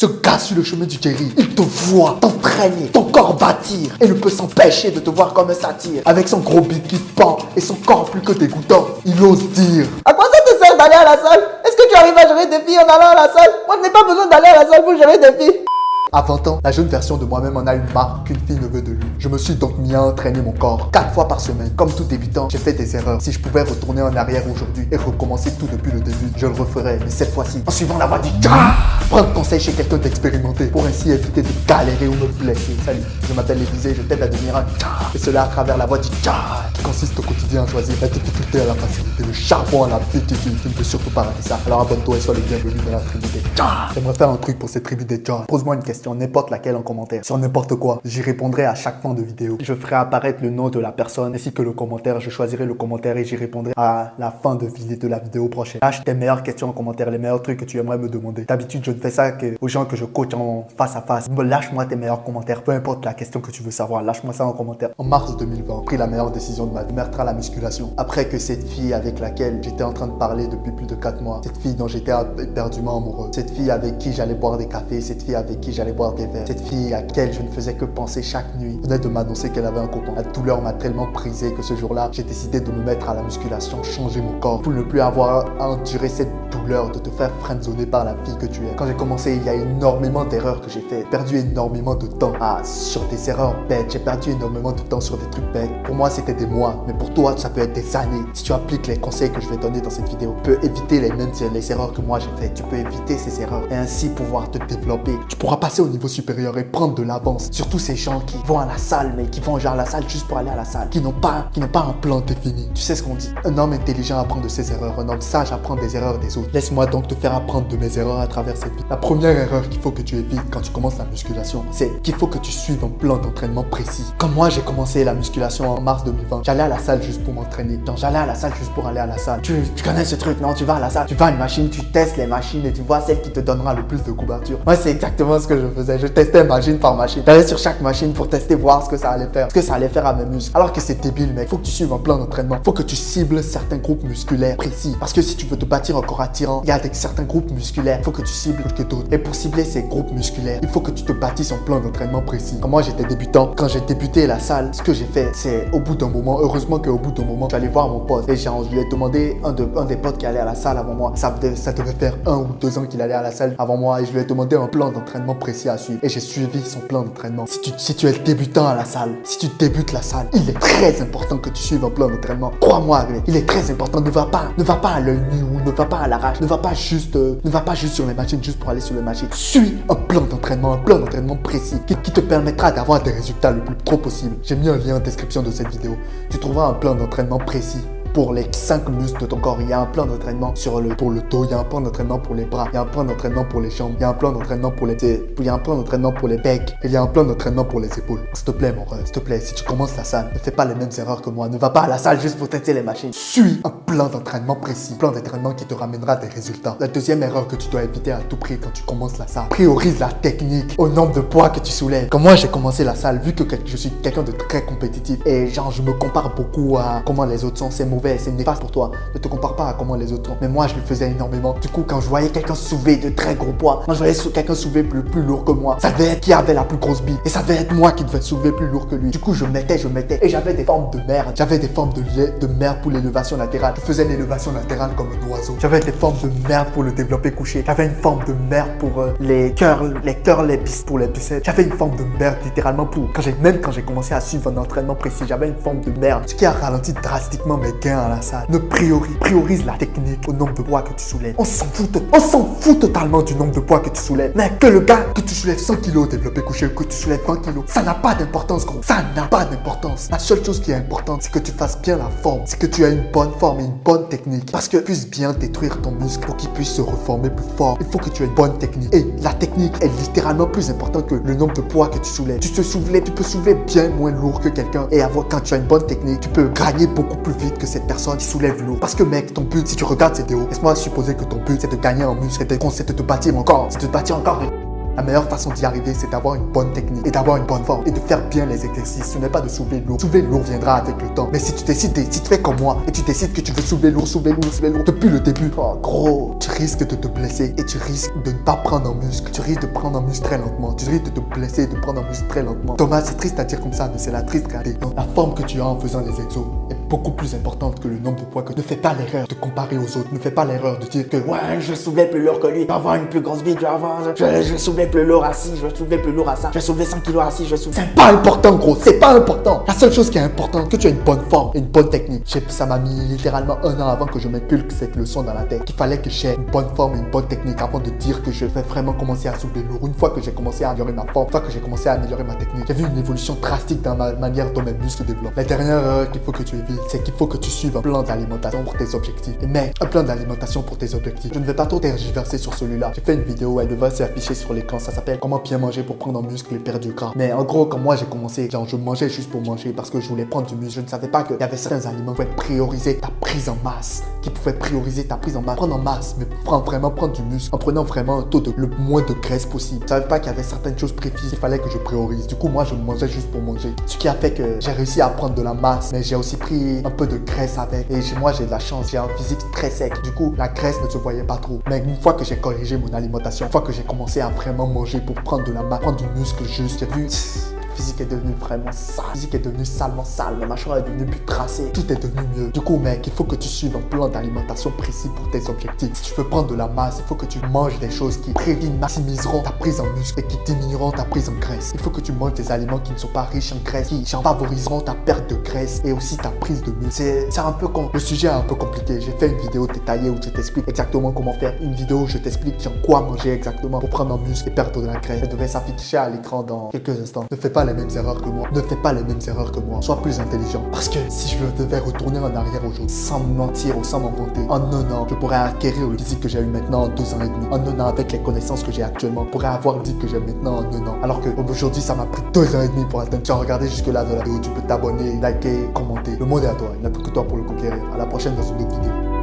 Ce gars sur le chemin du guéri, il te voit t'entraîner, ton corps bâtir et ne peut s'empêcher de te voir comme un satyre. Avec son gros bide qui pend et son corps plus que dégoûtant, il ose dire: à quoi ça te sert d'aller à la salle? Est-ce que tu arrives à gérer des filles en allant à la salle? Moi je n'ai pas besoin d'aller à la salle pour gérer des filles. À 20 ans, la jeune version de moi-même en a une marque qu'une fille ne veut de lui. Je me suis donc mis à entraîner mon corps 4 fois par semaine. Comme tout débutant, j'ai fait des erreurs. Si je pouvais retourner en arrière aujourd'hui et recommencer tout depuis le début, je le referais. Mais cette fois-ci, en suivant la voie du Jah, prendre conseil chez quelqu'un d'expérimenté pour ainsi éviter de galérer ou me blesser. Salut, je m'appelle Élisée, je t'aide à devenir un Jah. Et cela à travers la voie du Jah, qui consiste au quotidien à choisir la difficulté à la facilité, le charbon à la vititude. Tu ne peux surtout pas rater ça. Alors abonne-toi et sois le bienvenu dans la tribu des Jah. J'aimerais faire un truc pour cette tribu des Jah. Pose-moi une question, n'importe laquelle, en commentaire sur n'importe quoi. J'y répondrai à chaque fin de vidéo. Je ferai apparaître le nom de la personne ainsi que le commentaire. Je choisirai le commentaire et j'y répondrai à la fin de la vidéo prochaine. Lâche tes meilleures questions en commentaire, les meilleurs trucs que tu aimerais me demander. D'habitude, je ne fais ça aux gens que je coach en face à face. Lâche-moi tes meilleurs commentaires, peu importe la question que tu veux savoir. Lâche-moi ça en commentaire. En mars 2020, j'ai pris la meilleure décision de ma vie, mettre à la musculation. Après que cette fille avec laquelle j'étais en train de parler depuis plus de 4 mois, cette fille dont j'étais éperdument amoureux, cette fille avec qui j'allais boire des cafés, cette fille avec qui j'allais boire des verres, cette fille à laquelle je ne faisais que penser chaque nuit, venait de m'annoncer qu'elle avait un copain. La douleur m'a tellement brisé que ce jour-là, j'ai décidé de me mettre à la musculation, changer mon corps pour ne plus avoir à endurer cette douleur de te faire friendzoner par la fille que tu es. Quand j'ai commencé, il y a énormément d'erreurs que j'ai fait. J'ai perdu énormément de temps sur des erreurs bêtes. J'ai perdu énormément de temps sur des trucs bêtes. Pour moi, c'était des mois, mais pour toi, ça peut être des années. Si tu appliques les conseils que je vais donner dans cette vidéo, tu peux éviter les erreurs que moi j'ai faites. Tu peux éviter ces erreurs et ainsi pouvoir te développer. Tu pourras passer au niveau supérieur et prendre de l'avance. Surtout ces gens qui vont à la salle, mais qui vont genre à la salle juste pour aller à la salle, qui n'ont pas un plan défini. Tu sais ce qu'on dit? Un homme intelligent apprend de ses erreurs, un homme sage apprend des erreurs des autres. Laisse-moi donc te faire apprendre de mes erreurs à travers cette vie. La première erreur qu'il faut que tu évites quand tu commences la musculation, c'est qu'il faut que tu suives un plan d'entraînement précis. Comme moi, j'ai commencé la musculation en mars 2020, j'allais à la salle juste pour m'entraîner. Donc j'allais à la salle juste pour aller à la salle. Tu connais ce truc, non? Tu vas à la salle, tu vas à une machine, tu testes les machines et tu vois celle qui te donnera le plus de couverture. Moi, c'est exactement ce que je faisais. Je testais machine par machine. J'allais sur chaque machine pour tester, voir ce que ça allait faire, ce que ça allait faire à mes muscles. Alors que c'est débile, mec. Faut que tu suives un plan d'entraînement. Faut que tu cibles certains groupes musculaires précis. Parce que si tu veux te bâtir un corps attirant, il y a certains groupes musculaires. Faut que tu cibles plus que d'autres. Et pour cibler ces groupes musculaires, il faut que tu te bâtisses un plan d'entraînement précis. Quand moi j'étais débutant, quand j'ai débuté la salle, ce que j'ai fait, c'est au bout d'un moment, heureusement qu'au bout d'un moment, j'allais voir mon pote. Et je lui ai demandé un des potes qui allait à la salle avant moi. Ça devait faire 1 ou 2 ans qu'il allait à la salle avant moi. Et je lui ai demandé un plan d'entraînement précis à suivre. Et j'ai suivi son plan d'entraînement. Si tu es débutant à la salle, si tu débutes la salle, il est très important que tu suives un plan d'entraînement. Crois-moi, il est très important. Ne va pas à l'œil nu ou ne va pas à l'arrache. Ne va pas juste sur les machines juste pour aller sur les machines. Suis un plan d'entraînement précis qui te permettra d'avoir des résultats le plus pro possible. J'ai mis un lien en description de cette vidéo. Tu trouveras un plan d'entraînement précis. Pour les 5 muscles de ton corps, il y a un plan d'entraînement pour le dos, il y a un plan d'entraînement pour les bras, il y a un plan d'entraînement pour les jambes, il y a un plan d'entraînement pour les pieds, il y a un plan d'entraînement pour les becs, et il y a un plan d'entraînement pour les épaules. S'il te plaît, mon rêve, s'il te plaît, si tu commences la salle, ne fais pas les mêmes erreurs que moi, ne va pas à la salle juste pour tester les machines. Suis un plan d'entraînement précis, plan d'entraînement qui te ramènera des résultats. La deuxième erreur que tu dois éviter à tout prix quand tu commences la salle, priorise la technique au nombre de poids que tu soulèves. Comme moi, j'ai commencé la salle, vu que je suis quelqu'un de très compétitif, et genre, je me compare beaucoup à comment les autres sont, c'est mauvais, c'est néfaste pour toi. Ne te compare pas à comment les autres sont. Mais moi, je le faisais énormément. Du coup, quand je voyais quelqu'un soulever de très gros poids, quand je voyais quelqu'un soulever plus lourd que moi, ça devait être qui avait la plus grosse bille. Et ça devait être moi qui devais soulever plus lourd que lui. Du coup, je mettais. Et j'avais des formes de merde. J'avais des formes de merde pour l'élévation latérale. Je faisais l'élévation latérale comme un oiseau. J'avais des formes de merde pour le développé couché. J'avais une forme de merde pour les curls, pour les biceps. J'avais une forme de merde littéralement pour... Quand j'ai commencé à suivre un entraînement précis, j'avais une forme de merde. Ce qui a ralenti drastiquement mes gains à la salle. Priorise la technique au nombre de poids que tu soulèves. On s'en fout totalement du nombre de poids que tu soulèves. Mais que le gars, que tu soulèves 100 kg développé couché ou que tu soulèves 20 kg, ça n'a pas d'importance, gros. Ça n'a pas d'importance. La seule chose qui est importante, c'est que tu fasses bien la forme. C'est que tu aies une bonne forme et une bonne technique. Parce que tu puisses bien détruire ton muscle pour qu'il puisse se reformer plus fort. Il faut que tu aies une bonne technique. Et la technique est littéralement plus importante que le nombre de poids que tu soulèves. Tu peux soulever bien moins lourd que quelqu'un. Et quand tu as une bonne technique, tu peux gagner beaucoup plus vite que cette personne qui soulève lourd. Parce que mec, ton but, si tu regardes cette vidéo, laisse-moi supposer que ton but c'est de gagner en muscle, c'est de te bâtir encore, c'est de te bâtir encore La meilleure façon d'y arriver, c'est d'avoir une bonne technique et d'avoir une bonne forme et de faire bien les exercices. Ce n'est pas de soulever lourd. Soulever lourd viendra avec le temps. Mais si tu fais comme moi et tu décides que tu veux soulever lourd depuis le début, oh gros, tu risques de te blesser et tu risques de ne pas prendre en muscle. Tu risques de prendre en muscle très lentement. Tu risques de te blesser et de prendre en muscle très lentement. Thomas, c'est triste à dire comme ça, mais c'est la triste réalité. Donc, la forme que tu as en faisant les exos est beaucoup plus importante que le nombre de poids que. Ne fais pas l'erreur de comparer aux autres. Ne fais pas l'erreur de dire que Ouais, je vais soulever plus lourd que lui. Je vais avoir une plus grosse bite, je vais soulever plus lourd à ci, je vais soulever plus lourd à ça. Je vais soulever 100 kilos à ci, je vais soulever. c'est pas important, gros, c'est pas important. La seule chose qui est importante, que tu aies une bonne forme et une bonne technique. Ça m'a mis littéralement 1 an avant que je m'inculque cette leçon dans la tête. Qu'il fallait que j'aie une bonne forme et une bonne technique avant de dire que je vais vraiment commencer à soulever lourd. Une fois que j'ai commencé à améliorer ma forme, une fois que j'ai commencé à améliorer ma technique, j'ai vu une évolution drastique dans ma manière dont mes muscles se développent. La dernière erreur qu'il faut que tu évites, c'est qu'il faut que tu suives un plan d'alimentation pour tes objectifs. Mais un plan d'alimentation pour tes objectifs. Je ne vais pas trop tergiverser sur celui-là. J'ai fait une vidéo, elle devrait s'afficher sur l'écran. Ça s'appelle Comment bien manger pour prendre en muscle et perdre du gras. Mais en gros, quand moi j'ai commencé, genre je mangeais juste pour manger parce que je voulais prendre du muscle. Je ne savais pas qu'il y avait certains aliments qui pouvaient prioriser ta prise en masse, qui pouvaient prioriser ta prise en masse. Prendre en masse, mais vraiment prendre du muscle en prenant vraiment un taux de le moins de graisse possible. Je savais pas qu'il y avait certaines choses précises qu'il fallait que je priorise. Du coup, moi je mangeais juste pour manger. Ce qui a fait que j'ai réussi à prendre de la masse, mais j'ai aussi pris un peu de graisse avec. Et chez moi, j'ai de la chance. J'ai un physique très sec. Du coup, la graisse ne se voyait pas trop. Mais une fois que j'ai corrigé mon alimentation, une fois que j'ai commencé à vraiment manger pour prendre de la masse, prendre du muscle juste, j'ai vu. Physique est devenu vraiment sale. Physique est devenu salement sale. Ma mâchoire est devenue plus tracée. Tout est devenu mieux. Du coup, mec, il faut que tu suives un plan d'alimentation précis pour tes objectifs. Si tu veux prendre de la masse, il faut que tu manges des choses qui maximiseront ta prise en muscle et qui diminueront ta prise en graisse. Il faut que tu manges des aliments qui ne sont pas riches en graisse, qui favoriseront ta perte de graisse et aussi ta prise de muscle. C'est un peu con. Le sujet est un peu compliqué. J'ai fait une vidéo détaillée où je t'explique exactement comment faire. Une vidéo où je t'explique genre quoi manger exactement pour prendre en muscle et perdre de la graisse. Elle devrait s'afficher à l'écran dans quelques instants. Ne fais pas les mêmes erreurs que moi. Ne fais pas les mêmes erreurs que moi. Sois plus intelligent. Parce que si je devais retourner en arrière aujourd'hui, sans me mentir ou sans m'en vanter, en 1 an, je pourrais acquérir le physique que j'ai eu maintenant en 2 ans et demi. En 1 an, avec les connaissances que j'ai actuellement, je pourrais avoir le physique que j'ai maintenant en 1 an. Alors que aujourd'hui, ça m'a pris 2 ans et demi pour atteindre. Tu as regardé jusque-là de la vidéo, tu peux t'abonner, liker, commenter. Le monde est à toi. Il n'y a plus que toi pour le conquérir. À la prochaine dans une autre vidéo.